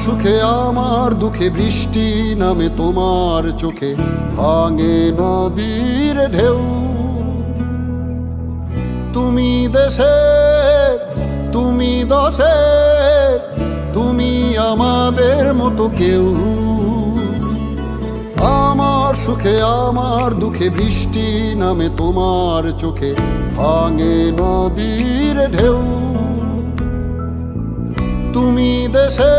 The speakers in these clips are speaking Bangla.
সুখে আমার দুঃখে বৃষ্টি নামে তোমার চোখে, ভাঙে নদীর ঢেউ। তুমি দেশে, তুমি দশে, তুমি আমাদের মতো কেউ। আমার সুখে আমার দুঃখে বৃষ্টি নামে তোমার চোখে, ভাঙে নদীর ঢেউ। তুমি দেশে,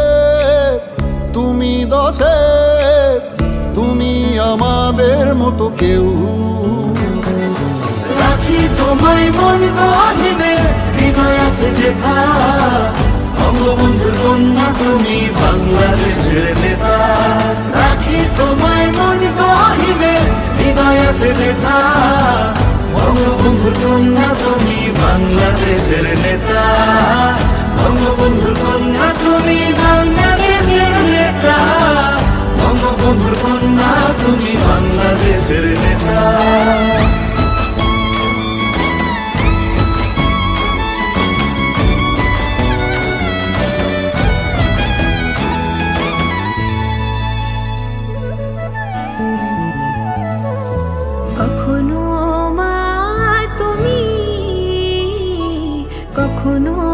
তুমি দশে, তুমি আমাদের মতো কেউ। রাখি তোমায় মন গহিনে, হৃদয় আছে যেথা। বঙ্গবন্ধুর কন্যা তুমি বাংলাদেশের নেতা। রাখি তোমায় মন গহিনে, হৃদয় আছে যেথা। বঙ্গবন্ধুর কন্যা তুমি বাংলাদেশের নেতা। বঙ্গবন্ধুর কন্যা তুমি বাংলাদেশের নেতা। বঙ্গবন্ধুর কন্যা তুমি বাংলাদেশের নেতা। কখনো মা তুমি, কখনো